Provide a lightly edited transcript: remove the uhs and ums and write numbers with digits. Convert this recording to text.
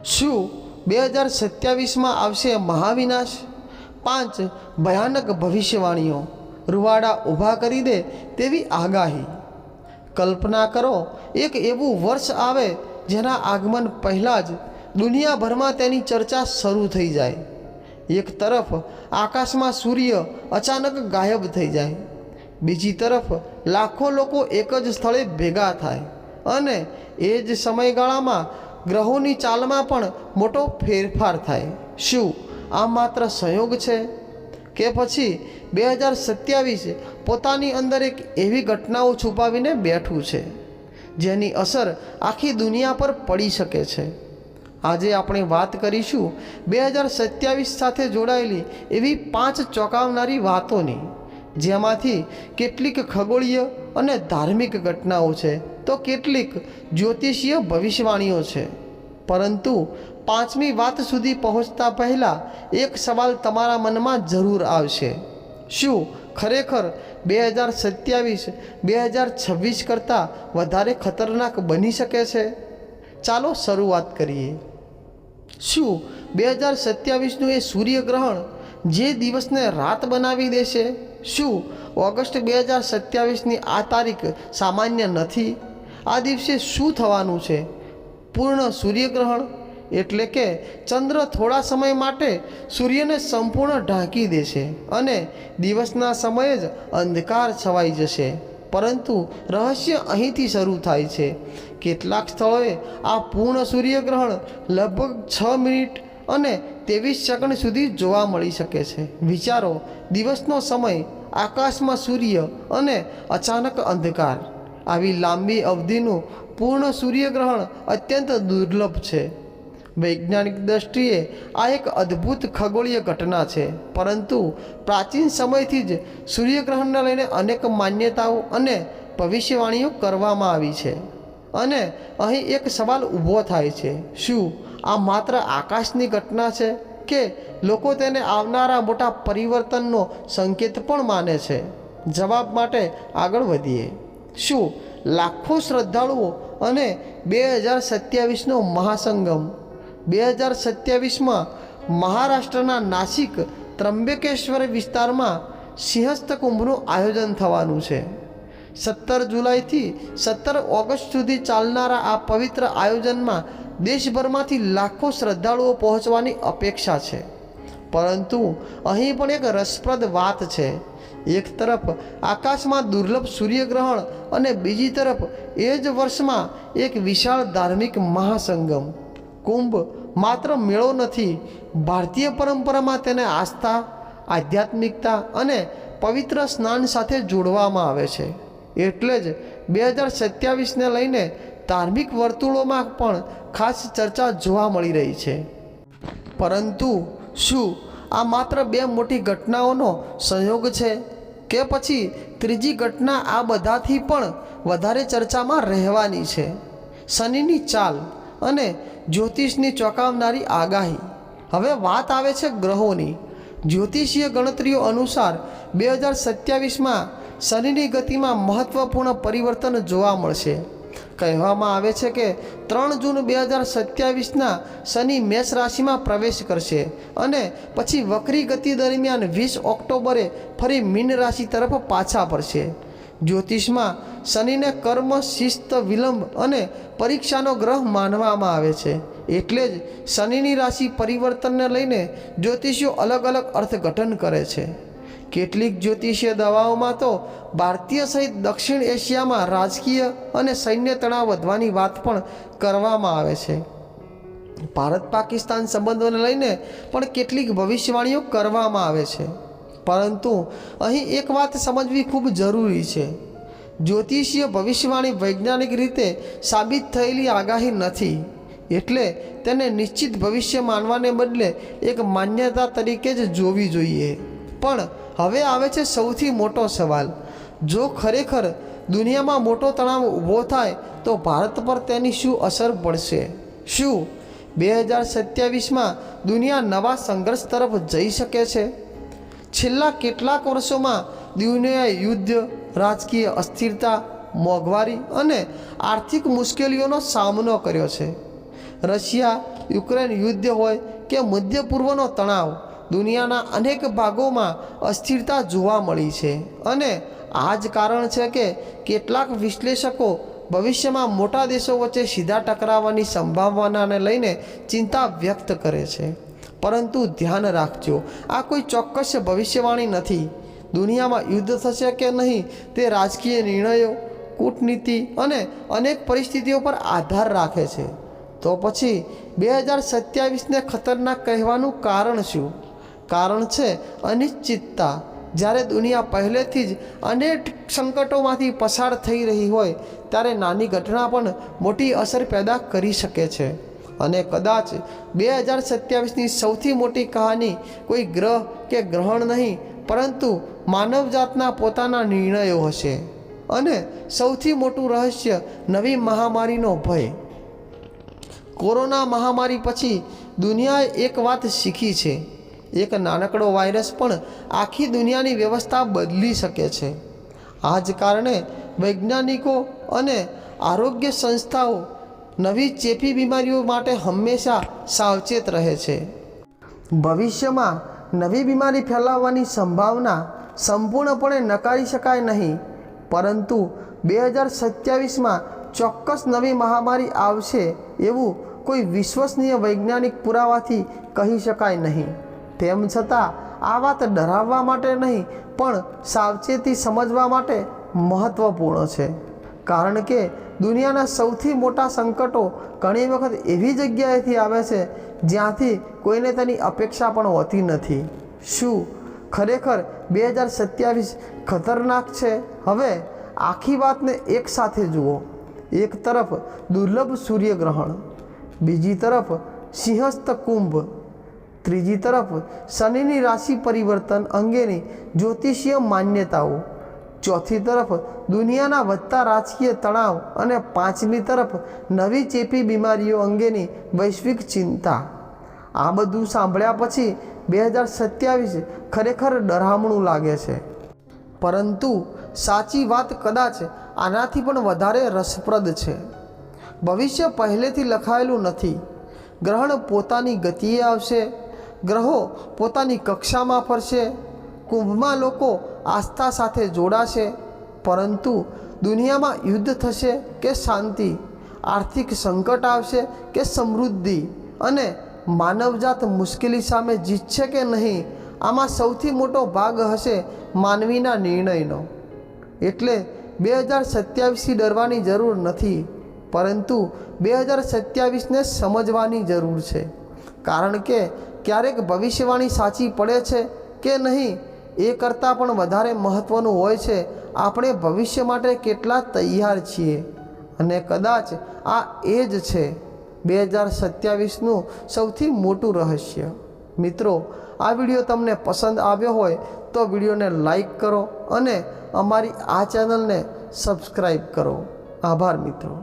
શું 2027માં આવશે મહાવિનાશ? 5 ભયાનક ભવિષ્યવાણીઓ રૂવાડા ઊભા કરી દે તેવી આગાહી। કલ્પના કરો, એક એવું વર્ષ આવે જેના આગમન પહેલાં જ દુનિયાભરમાં તેની ચર્ચા શરૂ થઈ જાય। એક તરફ આકાશમાં સૂર્ય અચાનક ગાયબ થઈ જાય, બીજી તરફ લાખો લોકો એક જ સ્થળે ભેગા થાય અને એ જ સમયગાળામાં ગ્રહોની ચાલમાં પણ મોટો ફેરફાર થાય। શું આ માત્ર સંયોગ છે કે પછી 2027 પોતાની અંદર એક એવી ઘટનાઓ છુપાવીને બેઠું છે જેની અસર આખી દુનિયા પર પડી શકે છે? આજે આપણે વાત કરીશું 2027 સાથે જોડાયેલી એવી 5 ચોંકાવનારી વાતોની, જેમાંથી કેટલીક ખગોળીય અને ધાર્મિક ઘટનાઓ છે તો કેટલીક જ્યોતિષીય ભવિષ્યવાણીઓ છે। પરંતુ 5મી વાત સુધી પહોંચતા પહેલાં એક સવાલ તમારા મનમાં જરૂર આવશે: શું ખરેખર 2027 2026 કરતાં વધારે ખતરનાક બની શકે છે? ચાલો શરૂઆત કરીએ। શું 2027નું એ સૂર્યગ્રહણ જે દિવસને રાત બનાવી દેશે? શું ઓગસ્ટ 2027ની આ તારીખ સામાન્ય નથી? આ દિવસે શું થવાનું છે? પૂર્ણ સૂર્યગ્રહણ એટલે કે ચંદ્ર થોડા સમય માટે સૂર્યને સંપૂર્ણ ઢાંકી દેશે અને દિવસના સમયે જ અંધકાર છવાઈ જશે। પરંતુ રહસ્ય અહીંથી શરૂ થાય છે। કેટલાક સ્થળોએ આ પૂર્ણ સૂર્યગ્રહણ લગભગ 6 મિનિટ અને 23 સેકન્ડ સુધી જોવા મળી શકે છે। વિચારો, દિવસનો સમય, આકાશમાં સૂર્ય અને અચાનક અંધકાર। આવી લાંબી અવધિનું પૂર્ણ સૂર્યગ્રહણ અત્યંત દુર્લભ છે। વૈજ્ઞાનિક દૃષ્ટિએ આ એક અદ્ભુત ખગોળીય ઘટના છે, પરંતુ પ્રાચીન સમયથી જ સૂર્યગ્રહણને લઈને અનેક માન્યતાઓ અને ભવિષ્યવાણીઓ કરવામાં આવી છે। અને અહીં એક સવાલ ઊભો થાય છે: શું આ માત્ર આકાશની ઘટના છે કે લોકો તેને આવનારા મોટા પરિવર્તનનો સંકેત પણ માને છે? જવાબ માટે આગળ વધીએ। શું લાખો શ્રદ્ધાળુઓ અને 2027નો મહાસંગમ? 2027માં મહારાષ્ટ્રના નાસિક ત્રંબકેશ્વર વિસ્તારમાં સિંહસ્થ કુંભનું આયોજન થવાનું છે। 17 જુલાઈથી 17 ઓગસ્ટ સુધી ચાલનારા આ પવિત્ર આયોજનમાં દેશભરમાંથી લાખો શ્રદ્ધાળુઓ પહોંચવાની અપેક્ષા છે। પરંતુ અહીં પણ એક રસપ્રદ વાત છે। એક તરફ આકાશમાં દુર્લભ સૂર્યગ્રહણ અને બીજી તરફ એ જ વર્ષમાં એક વિશાળ ધાર્મિક મહાસંગમ। કુંભ માત્ર મેળો નથી, ભારતીય પરંપરામાં તેને આસ્થા, આધ્યાત્મિકતા અને પવિત્ર સ્નાન સાથે જોડવામાં આવે છે। એટલે જ 2027ને લઈને ધાર્મિક વર્તુળોમાં પણ ખાસ ચર્ચા જોવા મળી રહી છે। પરંતુ શું આ માત્ર 2 મોટી ઘટનાઓનો સંયોગ છે કે પછી ત્રીજી ઘટના આ બધાથી પણ વધારે ચર્ચામાં રહેવાની છે? શનિની ચાલ અને જ્યોતિષની ચોંકાવનારી આગાહી। હવે વાત આવે છે ગ્રહોની। જ્યોતિષીય ગણતરીઓ અનુસાર 2027માં શનિની ગતિમાં મહત્વપૂર્ણ પરિવર્તન જોવા મળશે। કહેવામાં આવે છે કે 3 જૂન 2027ના શનિ મેષ રાશિમાં પ્રવેશ કરશે અને પછી વક્રી ગતિ દરમિયાન 20 ઓક્ટોબરે ફરી મીન રાશિ તરફ પાછા ફરશે। જ્યોતિષમાં શનિને કર્મ, શિસ્ત, વિલંબ અને પરીક્ષાનો ગ્રહ માનવામાં આવે છે। એટલે જ શનિની રાશિ પરિવર્તનને લઈને જ્યોતિષીઓ અલગ અલગ અર્થઘટન કરે છે। કેટલીક જ્યોતિષીય દવાઓમાં તો ભારતીય સહિત દક્ષિણ એશિયામાં રાજકીય અને સૈન્ય તણાવ વધવાની વાત પણ કરવામાં આવે છે। ભારત પાકિસ્તાન સંબંધોને લઈને પણ કેટલીક ભવિષ્યવાણીઓ કરવામાં આવે છે। પરંતુ અહીં એક વાત સમજવી ખૂબ જરૂરી છે: જ્યોતિષીય ભવિષ્યવાણી વૈજ્ઞાનિક રીતે સાબિત થયેલી આગાહી નથી, એટલે તેને નિશ્ચિત ભવિષ્ય માનવાને બદલે એક માન્યતા તરીકે જ જોવી જોઈએ। પણ હવે આવે છે સૌથી મોટો સવાલ: જો ખરેખર દુનિયામાં મોટો તણાવ ઊભો થાય તો ભારત પર તેની શું અસર પડશે? શું 2027માં દુનિયા નવા સંઘર્ષ તરફ જઈ શકે છે? છેલ્લા કેટલાક વર્ષોમાં દુનિયાએ યુદ્ધ, રાજકીય અસ્થિરતા, મોંઘવારી અને આર્થિક મુશ્કેલીઓનો સામનો કર્યો છે। રશિયા, યુક્રેન યુદ્ધ હોય કે મધ્ય પૂર્વનો તણાવ, દુનિયાના અનેક ભાગોમાં અસ્થિરતા જોવા મળી છે. અને આ જ કારણ છે કે કેટલાક વિશ્લેષકો ભવિષ્યમાં મોટા દેશો વચ્ચે સીધા ટકરાવવાની સંભાવનાને લઈને ચિંતા વ્યક્ત કરે છે. પરંતુ ધ્યાન રાખજો, આ કોઈ ચોક્કસ ભવિષ્યવાણી નથી. દુનિયામાં યુદ્ધ થશે કે નહીં તે રાજકીય નિર્ણયો, કૂટનીતિ અને અનેક પરિસ્થિતિઓ પર આધાર રાખે છે. તો પછી 2027ને ખતરનાક કહેવાનું કારણ શું? કારણ છે અનિશ્ચિતતા. જ્યારે દુનિયા પહેલેથી જ અનેક સંકટોમાંથી પસાર થઈ રહી હોય ત્યારે નાની ઘટના પણ મોટી અસર પેદા કરી શકે છે. અને કદાચ 2027ની સૌથી મોટી કહાની કોઈ ગ્રહ કે ગ્રહણ નહીં, પરંતુ માનવજાતના પોતાના નિર્ણયો હશે. અને સૌથી મોટું રહસ્ય નવી મહામારીનો ભય. કોરોના મહામારી પછી દુનિયાએ એક વાત શીખી છે: એક નાનકડો વાયરસ પણ આખી દુનિયાની વ્યવસ્થા બદલી શકે છે. આ જ કારણે વૈજ્ઞાનિકો અને આરોગ્ય સંસ્થાઓ નવી ચેપી બીમારીઓ માટે હંમેશા સાવચેત રહે છે. ભવિષ્યમાં નવી બીમારી ફેલાવવાની સંભાવના સંપૂર્ણપણે નકારી શકાય નહીં, પરંતુ 2027માં ચોક્કસ નવી મહામારી આવશે એવું કોઈ વિશ્વસનીય વૈજ્ઞાનિક પુરાવાથી કહી શકાય નહીં. તેમ છતાં આ વાત ડરાવવા માટે નહીં, પણ સાવચેતી સમજવા માટે મહત્ત્વપૂર્ણ છે. કારણ કે દુનિયાના સૌથી મોટા સંકટો ઘણી વખત એવી જગ્યાએથી આવે છે જ્યાંથી કોઈને તેની અપેક્ષા પણ હોતી નથી. શું ખરેખર 2027 ખતરનાક છે? હવે આખી વાતને એક સાથે જુઓ. એક તરફ દુર્લભ સૂર્યગ્રહણ, બીજી તરફ સિંહસ્થ કુંભ, ત્રીજી તરફ શનિની રાશિ પરિવર્તન અંગેની જ્યોતિષીય માન્યતાઓ, ચોથી તરફ દુનિયાના વધતા રાજકીય તણાવ અને પાંચમી તરફ નવી ચેપી બીમારીઓ અંગેની વૈશ્વિક ચિંતા. આ બધું સાંભળ્યા પછી 2027 ખરેખર ડરામણું લાગે છે. પરંતુ સાચી વાત કદાચ આનાથી પણ વધારે રસપ્રદ છે. ભવિષ્ય પહેલેથી લખાયેલું નથી. ગ્રહણ પોતાની ગતિએ આવશે, ગ્રહો પોતાની કક્ષામાં ફરશે, કુંભમાં લોકો આસ્થા સાથે જોડાશે. પરંતુ દુનિયામાં યુદ્ધ થશે કે શાંતિ, આર્થિક સંકટ આવશે કે સમૃદ્ધિ, અને માનવજાત મુશ્કેલી સામે જીતશે કે નહીં, આમાં સૌથી મોટો ભાગ હશે માનવીના નિર્ણયનો. એટલે 2027થી ડરવાની જરૂર નથી, પરંતુ 2027ને સમજવાની જરૂર છે. કારણ કે ક્યારેક ભવિષ્યવાણી સાચી પડે છે કે નહીં એ કરતાં પણ વધારે મહત્ત્વનું હોય છે આપણે ભવિષ્ય માટે કેટલા તૈયાર છીએ. અને કદાચ આ એ જ છે 2027નું સૌથી મોટું રહસ્ય. મિત્રો, આ વિડીયો તમને પસંદ આવ્યો હોય તો વિડીયોને લાઈક કરો અને અમારી આ ચેનલને સબસ્ક્રાઈબ કરો. આભાર મિત્રો.